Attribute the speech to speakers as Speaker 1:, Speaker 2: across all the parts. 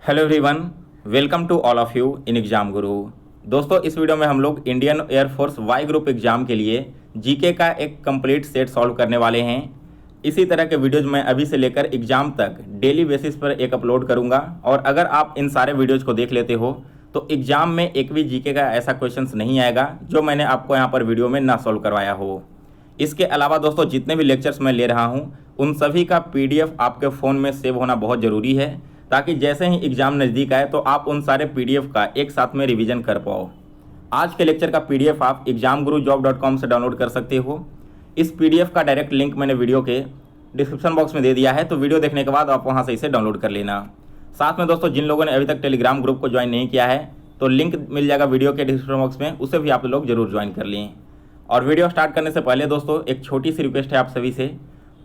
Speaker 1: Hello everyone, welcome to all of you in exam guru. दोस्तों, इस वीडियो में हम लोग Indian Air Force Y group exam के लिए जीके का एक कंप्लीट सेट सॉल्व करने वाले हैं। इसी तरह के वीडियोज मैं अभी से लेकर एग्जाम तक डेली बेसिस पर एक अपलोड करूंगा और अगर आप इन सारे वीडियोज को देख लेते हो तो एग्जाम में एक भी जीके का ऐसा क्वेश्चन नहीं आएगा जो मैंने आपको यहाँ पर वीडियो में ना सॉल्व करवाया हो। इसके अलावा दोस्तों, जितने भी लेक्चर्स मैं ले रहा हूँ उन सभी का PDF आपके फ़ोन में सेव होना बहुत ज़रूरी है, ताकि जैसे ही एग्ज़ाम नज़दीक आए तो आप उन सारे PDF का एक साथ में रिवीजन कर पाओ। आज के लेक्चर का PDF आप examgurujob.com से डाउनलोड कर सकते हो। इस PDF का डायरेक्ट लिंक मैंने वीडियो के डिस्क्रिप्शन बॉक्स में दे दिया है, तो वीडियो देखने के बाद आप वहाँ से इसे डाउनलोड कर लेना। साथ में दोस्तों, जिन लोगों ने अभी तक टेलीग्राम ग्रुप को ज्वाइन नहीं किया है तो लिंक मिल जाएगा वीडियो के डिस्क्रिप्शन बॉक्स में, उसे भी आप लोग जरूर ज्वाइन कर लें। और वीडियो स्टार्ट करने से पहले दोस्तों, एक छोटी सी रिक्वेस्ट है आप सभी से,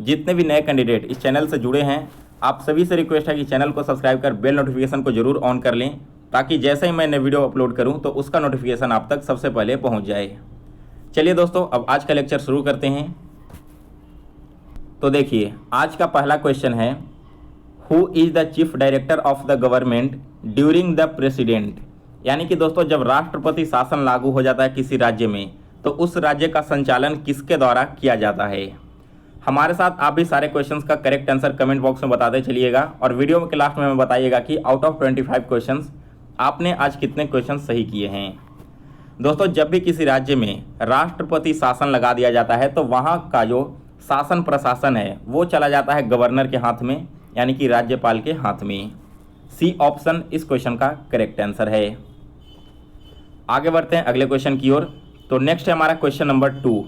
Speaker 1: जितने भी नए कैंडिडेट इस चैनल से जुड़े हैं आप सभी से रिक्वेस्ट है कि चैनल को सब्सक्राइब कर बेल नोटिफिकेशन को जरूर ऑन कर लें, ताकि जैसे ही मैं नए वीडियो अपलोड करूं तो उसका नोटिफिकेशन आप तक सबसे पहले पहुंच जाए। चलिए दोस्तों, अब आज का लेक्चर शुरू करते हैं। तो देखिए, आज का पहला क्वेश्चन है, who is the chief director of the government during the president. यानी कि दोस्तों, जब राष्ट्रपति शासन लागू हो जाता है किसी राज्य में तो उस राज्य का संचालन किसके द्वारा किया जाता है। हमारे साथ आप भी सारे क्वेश्चंस का करेक्ट आंसर कमेंट बॉक्स में बताते चलिएगा और वीडियो के लास्ट में हमें बताइएगा कि आउट ऑफ 25 क्वेश्चंस आपने आज कितने क्वेश्चन सही किए हैं। दोस्तों, जब भी किसी राज्य में राष्ट्रपति शासन लगा दिया जाता है तो वहाँ का जो शासन प्रशासन है वो चला जाता है गवर्नर के हाथ में, यानी कि राज्यपाल के हाथ में। सी ऑप्शन इस क्वेश्चन का करेक्ट आंसर है। आगे बढ़ते हैं अगले क्वेश्चन की ओर। तो नेक्स्ट है हमारा question number 2,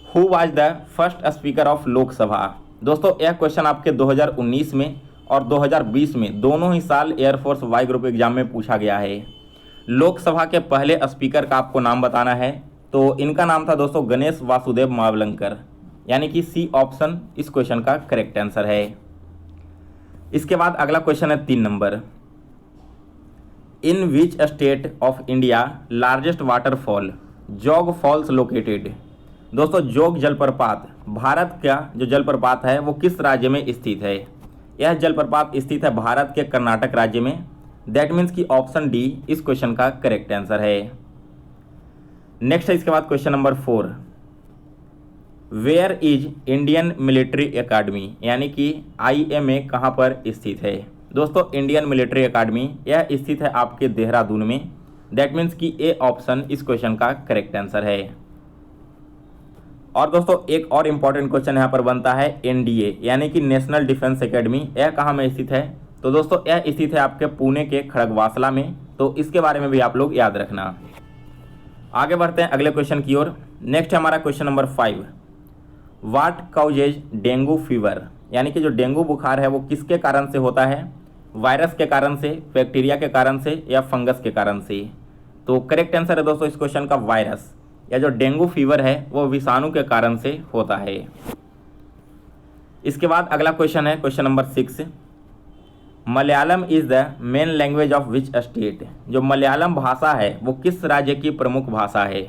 Speaker 1: who was the first speaker of Lok Sabha. दोस्तों, यह क्वेश्चन आपके 2019 में और 2020 में दोनों ही साल एयरफोर्स वाई ग्रुप एग्जाम में पूछा गया है। लोकसभा के पहले स्पीकर का आपको नाम बताना है, तो इनका नाम था दोस्तों गणेश वासुदेव मावलंकर, यानी कि सी ऑप्शन इस क्वेश्चन का करेक्ट आंसर है। इसके बाद अगला क्वेश्चन है 3 number, in which state of India largest waterfall जोग फॉल्स लोकेटेड। दोस्तों, जोग जलप्रपात भारत का जो जलप्रपात है वो किस राज्य में स्थित है। यह जलप्रपात स्थित है भारत के कर्नाटक राज्य में। दैट मीन्स कि ऑप्शन डी इस क्वेश्चन का करेक्ट आंसर है। नेक्स्ट है इसके बाद question number 4, where is Indian military academy, यानी कि IMA कहाँ पर स्थित है। दोस्तों, इंडियन मिलिट्री एकेडमी यह स्थित है आपके देहरादून में। दैट मीन्स कि ए ऑप्शन इस क्वेश्चन का करेक्ट आंसर है। और दोस्तों, एक और इम्पॉर्टेंट क्वेश्चन यहाँ पर बनता है, NDA यानी कि नेशनल डिफेंस एकेडमी यह कहाँ में स्थित है। तो दोस्तों, यह स्थित है आपके पुणे के खड़गवासला में, तो इसके बारे में भी आप लोग याद रखना। आगे बढ़ते हैं अगले क्वेश्चन की ओर। नेक्स्ट है हमारा question number 5, what causes dengue fever, यानी कि जो डेंगू बुखार है वो किसके कारण से होता है। वायरस के कारण से, बैक्टीरिया के कारण से या फंगस के कारण से। तो करेक्ट आंसर है दोस्तों इस क्वेश्चन का वायरस, या जो डेंगू फीवर है वो विषाणु के कारण से होता है। इसके बाद अगला क्वेश्चन है question number 6, Malayalam is the main language of which state. जो मलयालम भाषा है वो किस राज्य की प्रमुख भाषा है।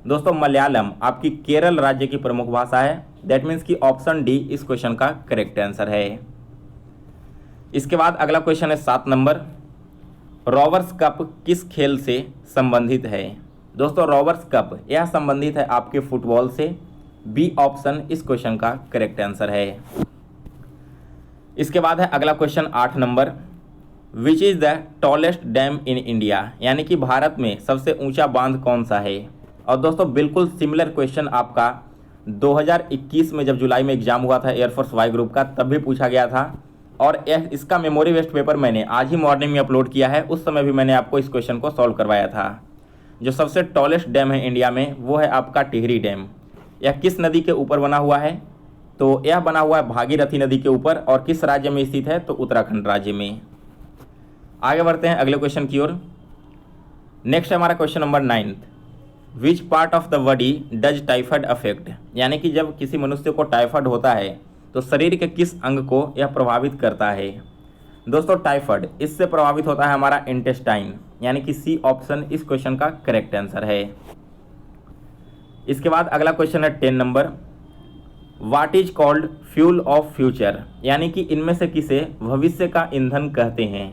Speaker 1: दोस्तों, मलयालम आपकी केरल राज्य की प्रमुख भाषा है। दैट मीन्स कि ऑप्शन डी इस क्वेश्चन का करेक्ट आंसर है। इसके बाद अगला क्वेश्चन है 7 नंबर, रॉवर्स कप किस खेल से संबंधित है। दोस्तों, रॉवर्स कप यह संबंधित है आपके फुटबॉल से। बी ऑप्शन इस क्वेश्चन का करेक्ट आंसर है। इसके बाद है अगला question 8 number, which is the tallest dam in India, यानी कि भारत में सबसे ऊंचा बांध कौन सा है। और दोस्तों, बिल्कुल सिमिलर क्वेश्चन आपका 2021 में जब जुलाई में एग्जाम हुआ था एयरफोर्स वाई ग्रुप का, तब भी पूछा गया था। और इसका मेमोरी वेस्ट पेपर मैंने आज ही मॉर्निंग में अपलोड किया है, उस समय भी मैंने आपको इस क्वेश्चन को सॉल्व करवाया था। जो सबसे टॉलेस्ट डैम है इंडिया में वो है आपका टिहरी डैम। यह किस नदी के ऊपर बना हुआ है। तो यह बना हुआ है भागीरथी नदी के ऊपर, और किस राज्य में स्थित है तो उत्तराखंड राज्य में। आगे बढ़ते हैं अगले क्वेश्चन की ओर। नेक्स्ट है हमारा question number 9, which part of the body does typhoid affect, यानी कि जब किसी मनुष्य को टाइफाइड होता है तो शरीर के किस अंग को यह प्रभावित करता है। दोस्तों, टाइफाइड इससे प्रभावित होता है हमारा इंटेस्टाइन, यानी कि सी ऑप्शन इस क्वेश्चन का करेक्ट आंसर है। इसके बाद अगला क्वेश्चन है 10 number, what is called fuel of future, यानी कि इनमें से किसे भविष्य का ईंधन कहते हैं।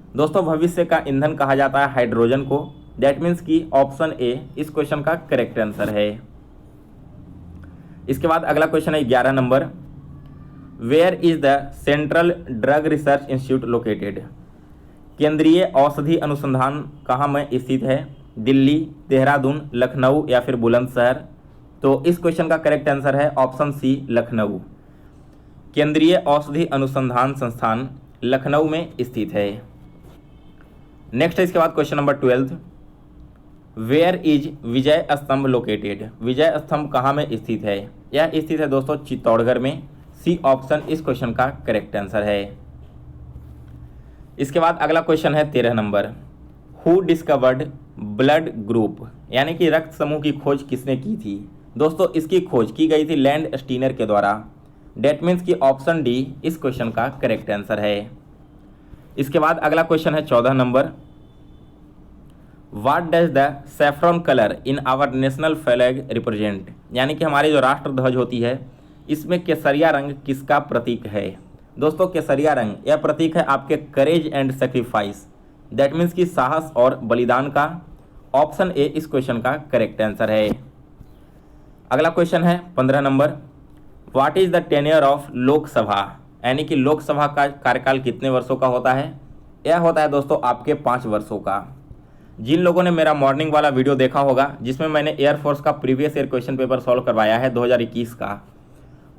Speaker 1: दोस्तों भविष्य का ईंधन कहा जाता है हाइड्रोजन को। दैट मीन्स कि ऑप्शन ए इस क्वेश्चन का करेक्ट आंसर है। इसके बाद अगला क्वेश्चन है 11 number, where is the central drug research institute located? केंद्रीय औषधि अनुसंधान कहाँ में स्थित है? दिल्ली, देहरादून, लखनऊ या फिर बुलंदशहर? तो इस क्वेश्चन का करेक्ट आंसर है ऑप्शन सी, लखनऊ। केंद्रीय औषधि अनुसंधान संस्थान लखनऊ में स्थित है। नेक्स्ट है इसके बाद क्वेश्चन नंबर 12, वेयर इज विजय स्तंभ लोकेटेड? विजय स्तंभ कहाँ में स्थित है? यह स्थित है दोस्तों चित्तौड़गढ़ में। सी ऑप्शन इस क्वेश्चन का करेक्ट आंसर है। इसके बाद अगला क्वेश्चन है 13 number, who discovered blood group? यानी कि रक्त समूह की खोज किसने की थी? दोस्तों इसकी खोज की गई थी लैंड स्टीनर के द्वारा। डेट मीन्स की ऑप्शन डी इस क्वेश्चन का करेक्ट आंसर है। इसके बाद अगला क्वेश्चन है 14 number, what does the saffron colour in our national flag represent? यानी कि हमारी जो राष्ट्र ध्वज होती है इसमें केसरिया रंग किसका प्रतीक है? दोस्तों केसरिया रंग यह प्रतीक है आपके courage and sacrifice, that means की साहस और बलिदान का। ऑप्शन ए इस क्वेश्चन का करेक्ट आंसर है। अगला क्वेश्चन है 15 number, what is the tenure of Lok Sabha? यानी कि लोकसभा का कार्यकाल कितने वर्षों का होता है? यह होता है दोस्तों आपके 5 वर्षों का। जिन लोगों ने मेरा मॉर्निंग वाला वीडियो देखा होगा जिसमें मैंने एयरफोर्स का previous year question paper solve करवाया है 2021 का,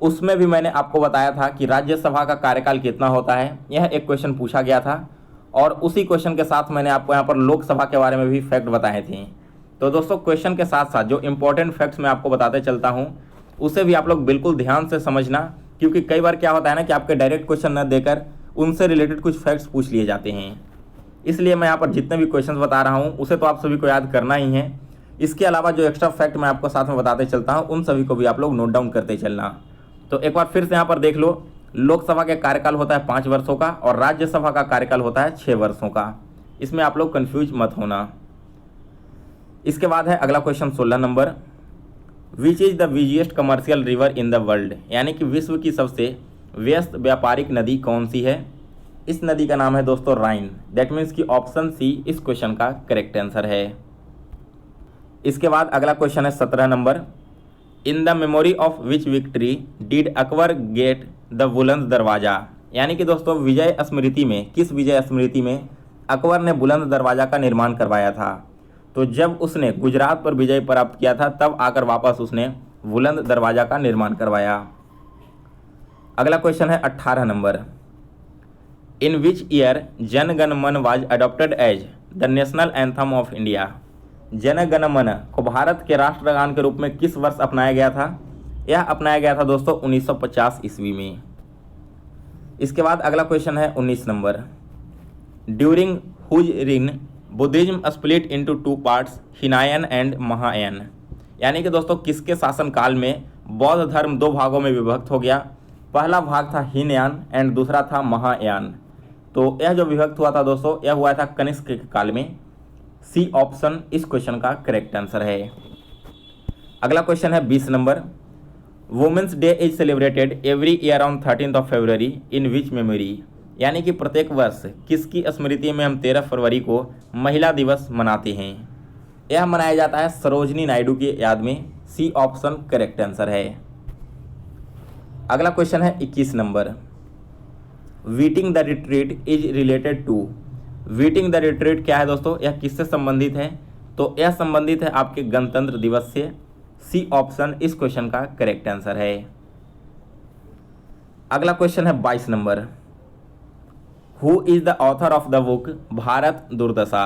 Speaker 1: उसमें भी मैंने आपको बताया था कि राज्यसभा का कार्यकाल कितना होता है। यह एक क्वेश्चन पूछा गया था और उसी क्वेश्चन के साथ मैंने आपको यहाँ पर लोकसभा के बारे में भी फैक्ट बताए थे। तो दोस्तों क्वेश्चन के साथ साथ जो इंपॉर्टेंट फैक्ट्स मैं आपको बताते चलता हूँ उसे भी आप लोग बिल्कुल ध्यान से समझना, क्योंकि कई बार क्या होता है ना कि आपके डायरेक्ट क्वेश्चन न देकर उनसे रिलेटेड कुछ फैक्ट्स पूछ लिए जाते हैं। इसलिए मैं यहाँ पर जितने भी क्वेश्चंस बता रहा हूँ उसे तो आप सभी को याद करना ही है। इसके अलावा जो एक्स्ट्रा फैक्ट मैं आपको साथ में बताते चलता हूँ उन सभी को भी आप लोग नोट डाउन करते चलना। तो एक बार फिर से यहाँ पर देख लो, लोकसभा का कार्यकाल होता है 5 वर्षों का और राज्यसभा का कार्यकाल होता है 6 वर्षों का। इसमें आप लोग कन्फ्यूज मत होना। इसके बाद है अगला question 16 number, which is the busiest commercial river in the world? यानी कि विश्व की सबसे व्यस्त व्यापारिक नदी कौन सी है? इस नदी का नाम है दोस्तों राइन। दैट मीन्स कि ऑप्शन सी इस क्वेश्चन का करेक्ट आंसर है। इसके बाद अगला क्वेश्चन है 17 number, in the memory of which victory did Akbar get the बुलंद दरवाजा? यानी कि दोस्तों विजय स्मृति में, किस विजय स्मृति में अकबर ने बुलंद दरवाजा का निर्माण करवाया था? तो जब उसने गुजरात पर विजय प्राप्त किया था तब आकर वापस उसने बुलंद दरवाजा का निर्माण करवाया। अगला क्वेश्चन है 18 number, in which year Jana Gana Mana was adopted as the national anthem of India? Jana Gana मन को भारत के राष्ट्रगान के रूप में किस वर्ष अपनाया गया था? यह अपनाया गया था दोस्तों 1950 ईस्वी में। इसके बाद अगला क्वेश्चन है 19 नंबर, during whose reign Buddhism split into 2 parts, Hinayana and Mahayana? यानी कि दोस्तों किसके शासनकाल में बौद्ध धर्म 2 भागों में विभक्त हो गया? पहला भाग था हीनयान एंड दूसरा था महायान। तो यह जो विभक्त हुआ था दोस्तों यह हुआ था कनिष्क के काल में। सी ऑप्शन इस क्वेश्चन का करेक्ट आंसर है। अगला क्वेश्चन है 20 number, women's day is celebrated every year on 13 February in which memory? यानी कि प्रत्येक वर्ष किसकी स्मृति में हम 13 फरवरी को महिला दिवस मनाते हैं? यह मनाया जाता है सरोजनी नायडू की याद में। सी ऑप्शन करेक्ट आंसर है। अगला क्वेश्चन है 21 नंबर, beating the retreat is related to? Beating the retreat क्या है दोस्तों? यह किससे संबंधित है? तो यह संबंधित है आपके गणतंत्र दिवस से। सी ऑप्शन इस क्वेश्चन का करेक्ट आंसर है। अगला क्वेश्चन है 22 number, who is the author of the book Bharat दुर्दशा?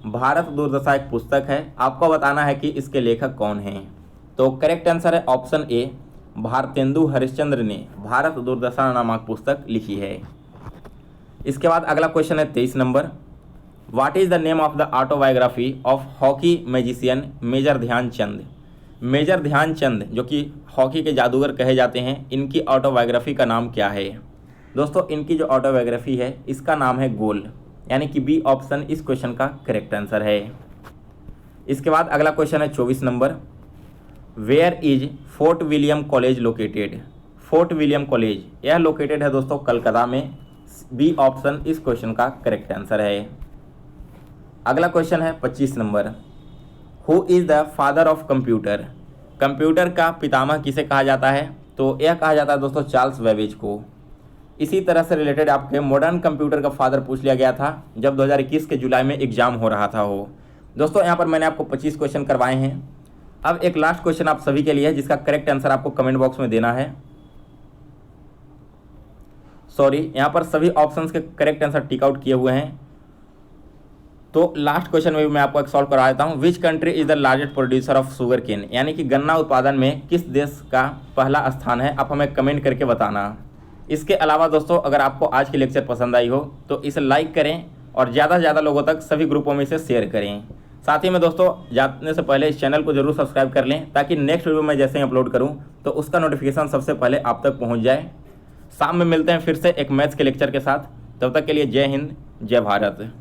Speaker 1: भारत दुर्दशा एक पुस्तक है, आपको बताना है कि इसके लेखक कौन हैं। तो करेक्ट आंसर है ऑप्शन ए, भारतेंदु हरिश्चंद्र ने भारत दुर्दशा नामक पुस्तक लिखी है। इसके बाद अगला क्वेश्चन है 23 number, what is the name of the autobiography of hockey magician major Dhyanchand? Major Dhyanchand जो कि हॉकी के जादूगर कहे जाते हैं, इनकी ऑटोबायोग्राफी का नाम क्या है? दोस्तों इनकी जो ऑटोबायोग्राफी है इसका नाम है गोल, यानी कि बी ऑप्शन इस क्वेश्चन का करेक्ट आंसर है। इसके बाद अगला क्वेश्चन है 24 number, where is Fort William college located? Fort William college यह लोकेटेड है दोस्तों कलकत्ता में। बी ऑप्शन इस क्वेश्चन का करेक्ट आंसर है। अगला क्वेश्चन है 25 number, who is the father of computer. Computer का पितामह किसे कहा जाता है? तो यह कहा जाता है दोस्तों चार्ल्स बेबेज को। इसी तरह से रिलेटेड आपके मॉडर्न कंप्यूटर का फादर पूछ लिया गया था जब 2021 के जुलाई में एग्जाम हो रहा था हो। दोस्तों यहाँ पर मैंने आपको 25 क्वेश्चन करवाए हैं। अब एक लास्ट क्वेश्चन आप सभी के लिए है जिसका करेक्ट आंसर आपको कमेंट बॉक्स में देना है। सॉरी, यहाँ पर सभी ऑप्शंस के करेक्ट आंसर टिक आउट किए हुए हैं। तो लास्ट क्वेश्चन में भी मैं आपको एक सॉल्व करा देता हूँ। Which country is the largest producer of sugar cane, यानी कि गन्ना उत्पादन में किस देश का पहला स्थान है? आप हमें कमेंट करके बताना। इसके अलावा दोस्तों अगर आपको आज की लेक्चर पसंद आई हो तो इसे लाइक करें और ज़्यादा से ज़्यादा लोगों तक सभी ग्रुपों में इसे शेयर करें। साथ ही में दोस्तों जाने से पहले इस चैनल को जरूर सब्सक्राइब कर लें ताकि नेक्स्ट वीडियो में जैसे ही अपलोड करूं तो उसका नोटिफिकेशन सबसे पहले आप तक पहुंच जाए। शाम में मिलते हैं फिर से एक मैथ्स के लेक्चर के साथ। तब तक के लिए जय हिंद, जय भारत।